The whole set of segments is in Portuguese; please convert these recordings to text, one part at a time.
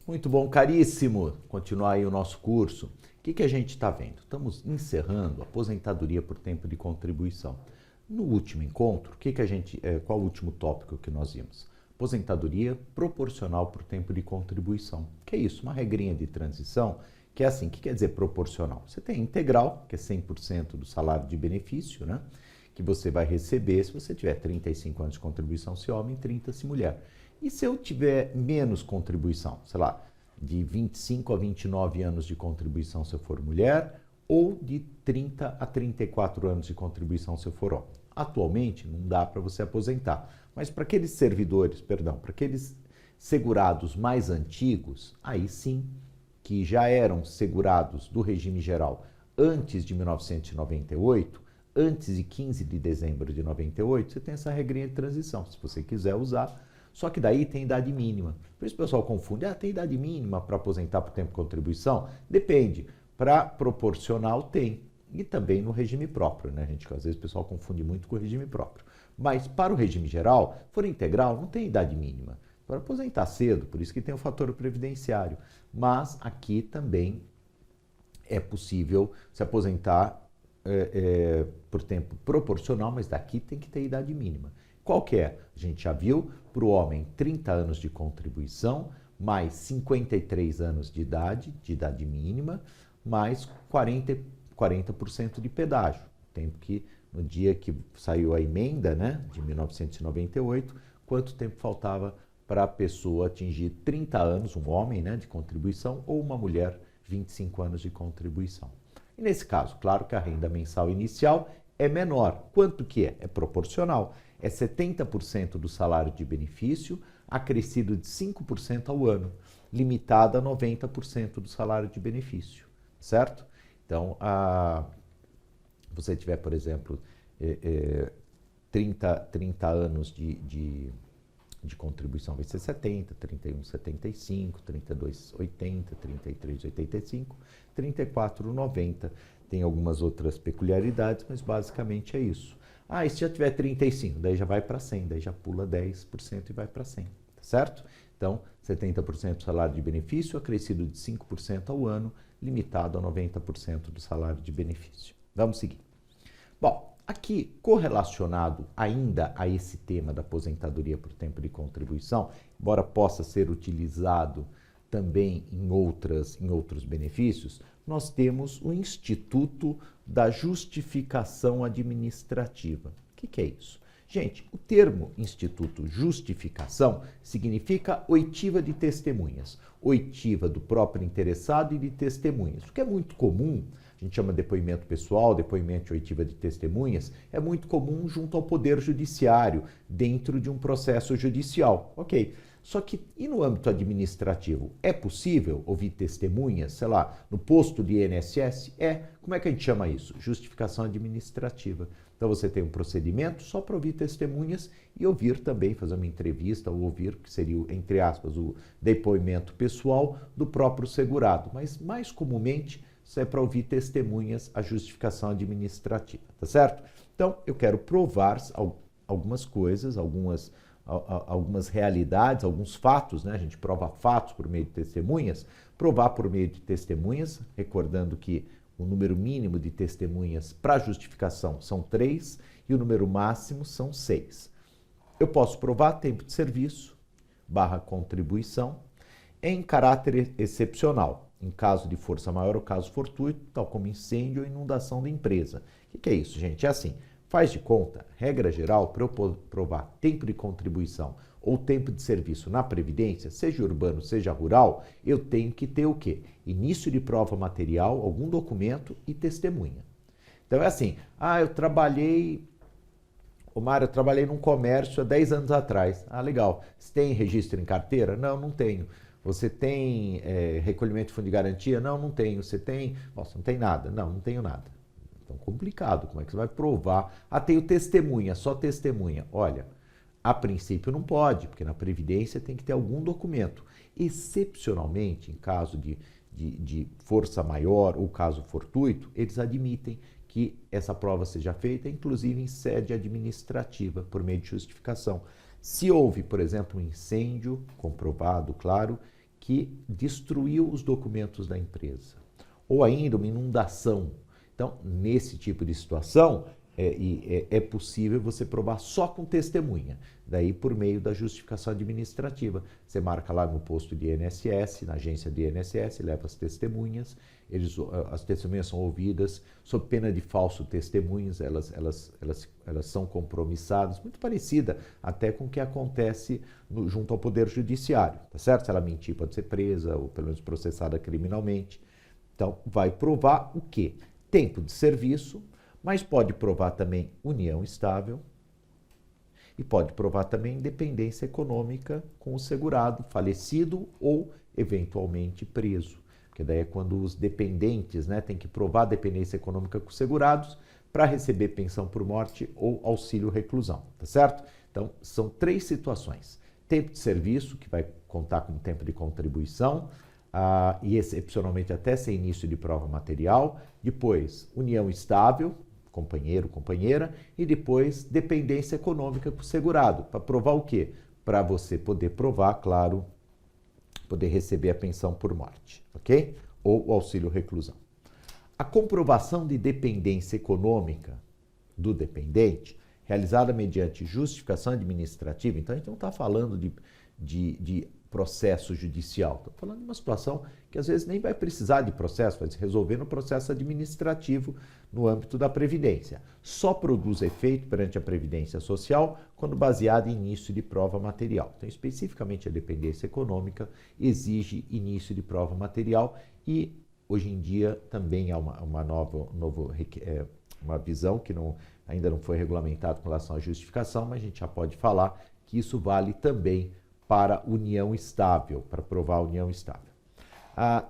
Muito bom, caríssimo. Continuar aí o nosso curso. O que a gente está vendo? Estamos encerrando a aposentadoria por tempo de contribuição. No último encontro, qual o último tópico que nós vimos? Aposentadoria proporcional por tempo de contribuição. Que é isso? Uma regrinha de transição que é assim. O que quer dizer proporcional? Você tem integral, que é 100% do salário de benefício, né? Que você vai receber se você tiver 35 anos de contribuição se homem, 30 se mulher. E se eu tiver menos contribuição, sei lá, de 25 a 29 anos de contribuição se eu for mulher, ou de 30 a 34 anos de contribuição se eu for homem? Atualmente não dá para você aposentar, mas para aqueles para aqueles segurados mais antigos, aí sim, que já eram segurados do regime geral antes de 1998, antes de 15 de dezembro de 98, você tem essa regrinha de transição, se você quiser usar. Só que daí tem idade mínima. Por isso o pessoal confunde. Tem idade mínima para aposentar por tempo de contribuição? Depende. Para proporcional tem. E também no regime próprio, né, gente? Às vezes o pessoal confunde muito com o regime próprio. Mas para o regime geral, for integral, não tem idade mínima. Para aposentar cedo, por isso que tem o fator previdenciário. Mas aqui também é possível se aposentar por tempo proporcional, mas daqui tem que ter idade mínima. Qual que é? A gente já viu, para o homem 30 anos de contribuição, mais 53 anos de idade mínima, mais 40% de pedágio. Tempo que, no dia que saiu a emenda, né, de 1998, quanto tempo faltava para a pessoa atingir 30 anos, um homem, né, de contribuição, ou uma mulher, 25 anos de contribuição. E nesse caso, claro que a renda mensal inicial é menor. Quanto que é? É proporcional. É 70% do salário de benefício, acrescido de 5% ao ano, limitado a 90% do salário de benefício, certo? Então, você tiver, por exemplo, 30 anos de contribuição, vai ser 70, 31, 75, 32, 80, 33, 85, 34, 90. Tem algumas outras peculiaridades, mas basicamente é isso. E se já tiver 35, daí já vai para 100, daí já pula 10% e vai para 100, tá certo? Então, 70% do salário de benefício, acrescido de 5% ao ano, limitado a 90% do salário de benefício. Vamos seguir. Bom, aqui, correlacionado ainda a esse tema da aposentadoria por tempo de contribuição, embora possa ser utilizado também em outros benefícios, nós temos o Instituto da Justificação Administrativa. O que é isso? Gente, o termo Instituto Justificação significa oitiva de testemunhas, oitiva do próprio interessado e de testemunhas, o que é muito comum. A gente chama depoimento pessoal, depoimento de oitiva de testemunhas, é muito comum junto ao Poder Judiciário, dentro de um processo judicial. Ok. Só que, e no âmbito administrativo, é possível ouvir testemunhas, sei lá, no posto de INSS? Como é que a gente chama isso? Justificação administrativa. Então você tem um procedimento só para ouvir testemunhas e ouvir também, fazer uma entrevista ou ouvir, que seria, entre aspas, o depoimento pessoal do próprio segurado. Mas mais comumente, isso é para ouvir testemunhas, a justificação administrativa, tá certo? Então, eu quero provar algumas coisas, algumas realidades, alguns fatos, né? A gente prova fatos por meio de testemunhas, provar por meio de testemunhas, recordando que o número mínimo de testemunhas para justificação são 3 e o número máximo são 6. Eu posso provar tempo de serviço, contribuição, em caráter excepcional, em caso de força maior ou caso fortuito, tal como incêndio ou inundação da empresa. O que é isso, gente? É assim, faz de conta, regra geral, para eu provar tempo de contribuição ou tempo de serviço na Previdência, seja urbano, seja rural, eu tenho que ter o quê? Início de prova material, algum documento e testemunha. Então é assim, eu trabalhei num comércio há 10 anos atrás. Legal. Você tem registro em carteira? Não, não tenho. Você tem recolhimento de fundo de garantia? Não, não tenho. Você tem? Nossa, não tem nada. Não, não tenho nada. Então, complicado. Como é que você vai provar? Tenho testemunha, só testemunha. Olha, a princípio não pode, porque na Previdência tem que ter algum documento. Excepcionalmente, em caso de força maior ou caso fortuito, eles admitem que essa prova seja feita, inclusive em sede administrativa, por meio de justificação. Se houve, por exemplo, um incêndio, comprovado, claro, que destruiu os documentos da empresa, ou ainda uma inundação. Então, nesse tipo de situação, é possível você provar só com testemunha, daí por meio da justificação administrativa. Você marca lá no posto de INSS, na agência de INSS, leva as testemunhas, as testemunhas são ouvidas sob pena de falso testemunhas, elas são compromissadas, muito parecida até com o que acontece junto ao Poder Judiciário, tá certo? Se ela mentir, pode ser presa ou pelo menos processada criminalmente. Então, vai provar o quê? Tempo de serviço, mas pode provar também união estável e pode provar também dependência econômica com o segurado, falecido ou eventualmente preso. Porque daí é quando os dependentes, né, têm que provar dependência econômica com os segurados para receber pensão por morte ou auxílio reclusão, tá certo? Então, são 3 situações. Tempo de serviço, que vai contar com tempo de contribuição, e excepcionalmente até sem início de prova material. Depois, união estável, companheiro, companheira, e depois dependência econômica com o segurado. Para provar o quê? Para você poder provar, claro, poder receber a pensão por morte, ok? Ou o auxílio reclusão. A comprovação de dependência econômica do dependente, realizada mediante justificação administrativa, então a gente não está falando de processo judicial, estamos falando de uma situação que às vezes nem vai precisar de processo, vai se resolver no processo administrativo no âmbito da Previdência. Só produz efeito perante a Previdência Social quando baseada em início de prova material. Então, especificamente a dependência econômica exige início de prova material e hoje em dia também há uma visão que ainda não foi regulamentada com relação à justificação, mas a gente já pode falar que isso vale também para união estável, para provar a união estável.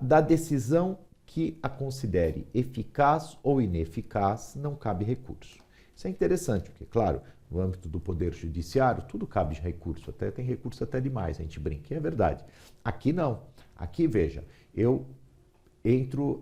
Da decisão que a considere eficaz ou ineficaz, não cabe recurso. Isso é interessante, porque, claro, no âmbito do Poder Judiciário, tudo cabe de recurso, até tem recurso até demais, a gente brinca, é verdade. Aqui não. Aqui, veja, eu entro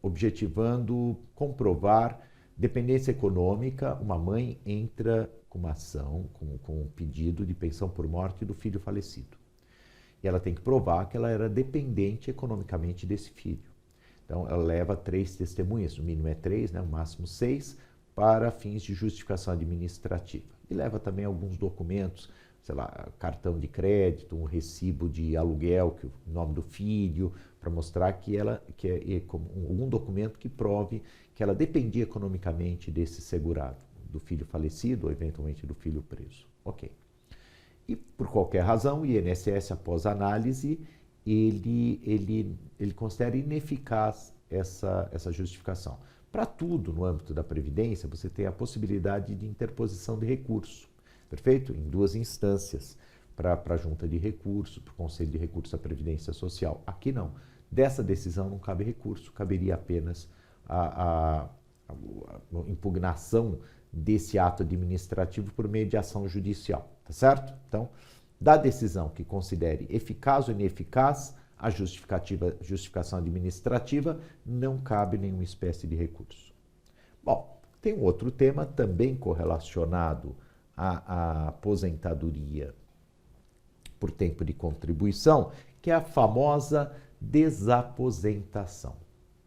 objetivando comprovar dependência econômica, uma mãe entra com uma ação, com um pedido de pensão por morte do filho falecido. E ela tem que provar que ela era dependente economicamente desse filho. Então, ela leva 3 testemunhas, no mínimo é 3, né, no máximo 6, para fins de justificação administrativa. E leva também alguns documentos, sei lá, cartão de crédito, um recibo de aluguel, que o nome do filho, para mostrar que algum documento que prove que ela dependia economicamente desse segurado, do filho falecido ou eventualmente do filho preso. Ok. E por qualquer razão, o INSS, após análise, ele considera ineficaz essa justificação. Para tudo no âmbito da Previdência, você tem a possibilidade de interposição de recurso, perfeito? Em 2 instâncias, para a junta de recurso, para o Conselho de Recursos da Previdência Social. Aqui não. Dessa decisão não cabe recurso, caberia apenas a impugnação desse ato administrativo por meio de ação judicial, tá certo? Então, da decisão que considere eficaz ou ineficaz, a justificação administrativa não cabe nenhuma espécie de recurso. Bom, tem um outro tema também correlacionado à aposentadoria por tempo de contribuição, que é a famosa desaposentação.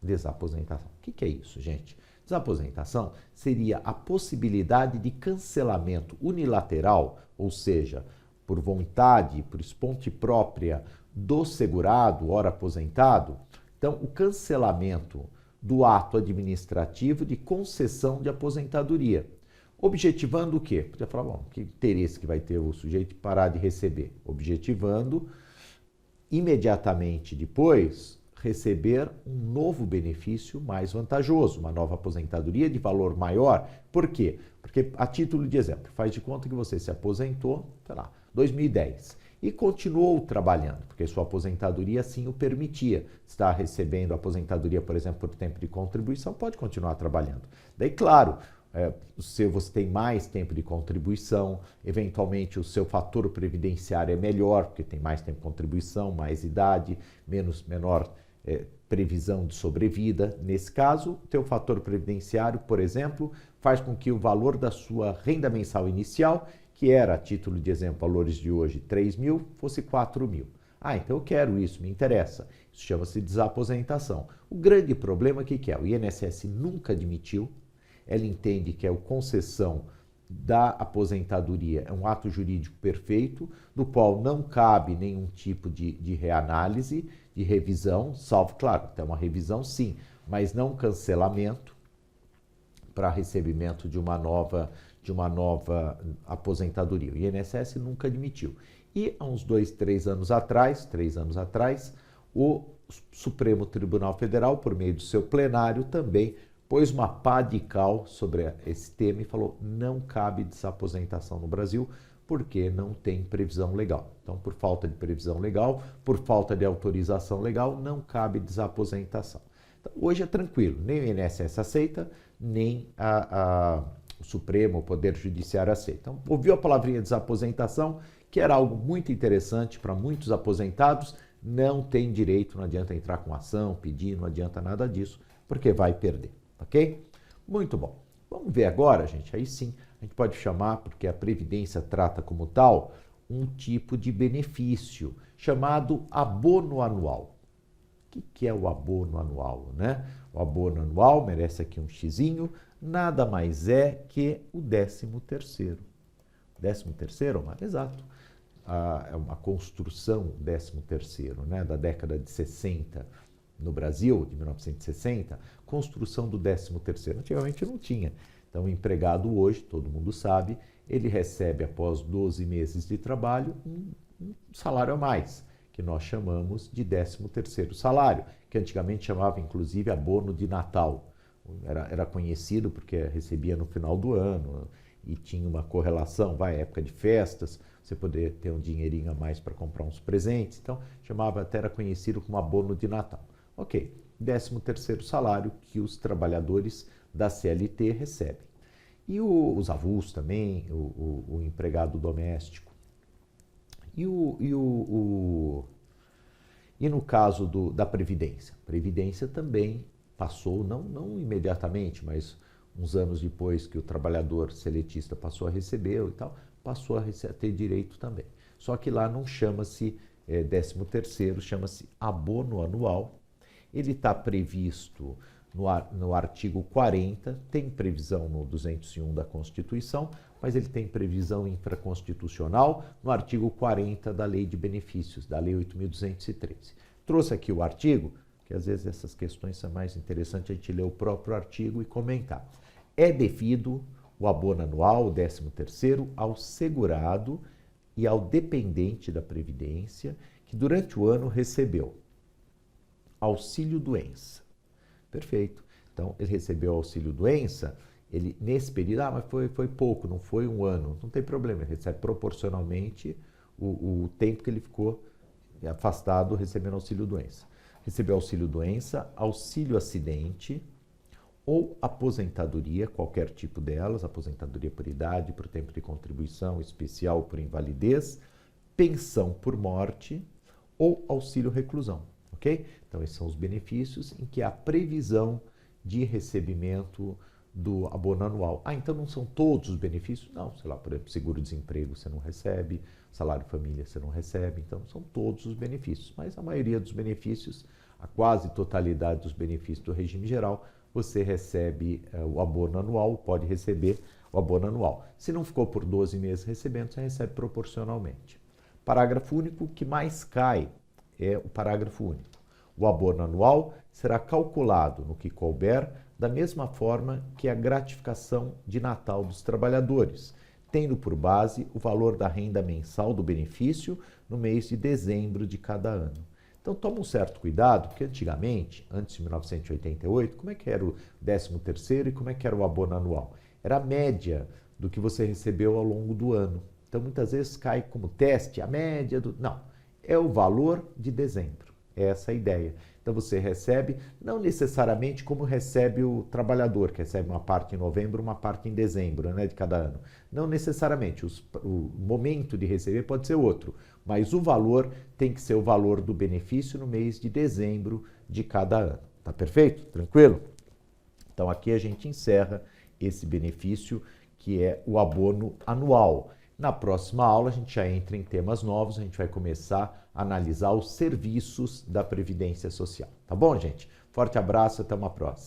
Desaposentação. O que é isso, gente? Desaposentação seria a possibilidade de cancelamento unilateral, ou seja, por vontade, por esponte própria do segurado, ora aposentado. Então, o cancelamento do ato administrativo de concessão de aposentadoria. Objetivando o quê? Podia falar, bom, que interesse que vai ter o sujeito de parar de receber? Objetivando, imediatamente depois, receber um novo benefício mais vantajoso, uma nova aposentadoria de valor maior. Por quê? Porque, a título de exemplo, faz de conta que você se aposentou, sei lá, 2010, e continuou trabalhando, porque sua aposentadoria assim o permitia. Está recebendo aposentadoria, por exemplo, por tempo de contribuição, pode continuar trabalhando. Daí, claro, você tem mais tempo de contribuição, eventualmente o seu fator previdenciário é melhor, porque tem mais tempo de contribuição, mais idade, menor previsão de sobrevida. Nesse caso, o teu fator previdenciário, por exemplo, faz com que o valor da sua renda mensal inicial, que era, a título de exemplo, valores de hoje, 3 mil, fosse 4 mil. Ah, então eu quero isso, me interessa. Isso chama-se desaposentação. O grande problema, o que é? O INSS nunca admitiu, ela entende que é a concessão da aposentadoria é um ato jurídico perfeito, do qual não cabe nenhum tipo de reanálise, de revisão, salvo, claro, tem uma revisão sim, mas não cancelamento para recebimento de uma nova aposentadoria. O INSS nunca admitiu. E há uns 3 anos atrás, o Supremo Tribunal Federal, por meio do seu plenário, também pôs uma pá de cal sobre esse tema e falou: não cabe desaposentação no Brasil, porque não tem previsão legal. Então, por falta de previsão legal, por falta de autorização legal, não cabe desaposentação. Então, hoje é tranquilo, nem o INSS aceita, nem o Supremo, o Poder Judiciário aceita. Então, ouviu a palavrinha desaposentação, que era algo muito interessante para muitos aposentados, não tem direito, não adianta entrar com ação, pedir, não adianta nada disso, porque vai perder, ok? Muito bom. Vamos ver agora, gente, aí sim, a gente pode chamar, porque a Previdência trata como tal, um tipo de benefício chamado abono anual. O que é o abono anual, né? O abono anual merece aqui um xizinho, nada mais é que o 13º. 13º, mas exato. É uma construção 13º, né, da década de 60 no Brasil, de 1960, construção do 13º. Antigamente não tinha. Então, o empregado hoje, todo mundo sabe, ele recebe após 12 meses de trabalho um salário a mais, que nós chamamos de 13º salário, que antigamente chamava inclusive abono de Natal. Era conhecido porque recebia no final do ano e tinha uma correlação, época de festas, você poder ter um dinheirinho a mais para comprar uns presentes, então até era conhecido como abono de Natal. Ok, 13º salário que os trabalhadores da CLT recebem. E os avulsos também, o empregado doméstico. E no caso da Previdência? A Previdência também passou, não imediatamente, mas uns anos depois que o trabalhador seletista passou a receber e tal, passou a ter direito também. Só que lá não chama-se 13º, chama-se abono anual. Ele está previsto no artigo 40, tem previsão no 201 da Constituição, mas ele tem previsão infraconstitucional no artigo 40 da Lei de Benefícios, da Lei 8.213. Trouxe aqui o artigo, que às vezes essas questões são mais interessantes a gente ler o próprio artigo e comentar. É devido o abono anual, o 13º, ao segurado e ao dependente da Previdência que durante o ano recebeu auxílio-doença. Perfeito. Então, ele recebeu auxílio-doença, ele nesse período, mas foi pouco, não foi um ano, não tem problema, ele recebe proporcionalmente o tempo que ele ficou afastado recebendo auxílio-doença. Recebeu auxílio-doença, auxílio-acidente ou aposentadoria, qualquer tipo delas, aposentadoria por idade, por tempo de contribuição especial, por invalidez, pensão por morte ou auxílio-reclusão, ok? Então, esses são os benefícios em que há previsão de recebimento do abono anual. Ah, então não são todos os benefícios? Não, sei lá, por exemplo, seguro-desemprego você não recebe, salário-família você não recebe, então são todos os benefícios. Mas a maioria dos benefícios, a quase totalidade dos benefícios do regime geral, você recebe o abono anual, pode receber o abono anual. Se não ficou por 12 meses recebendo, você recebe proporcionalmente. Parágrafo único, o que mais cai é o parágrafo único. O abono anual será calculado no que couber da mesma forma que a gratificação de Natal dos trabalhadores, tendo por base o valor da renda mensal do benefício no mês de dezembro de cada ano. Então, toma um certo cuidado, porque antigamente, antes de 1988, como é que era o 13º e como é que era o abono anual? Era a média do que você recebeu ao longo do ano. Então, muitas vezes cai como teste a média do... Não, é o valor de dezembro. É essa a ideia. Então, você recebe, não necessariamente como recebe o trabalhador, que recebe uma parte em novembro, uma parte em dezembro, né, de cada ano. Não necessariamente. O momento de receber pode ser outro, mas o valor tem que ser o valor do benefício no mês de dezembro de cada ano. Tá perfeito? Tranquilo? Então, aqui a gente encerra esse benefício, que é o abono anual. Na próxima aula, a gente já entra em temas novos, a gente vai começar analisar os serviços da Previdência Social. Tá bom, gente? Forte abraço, até uma próxima.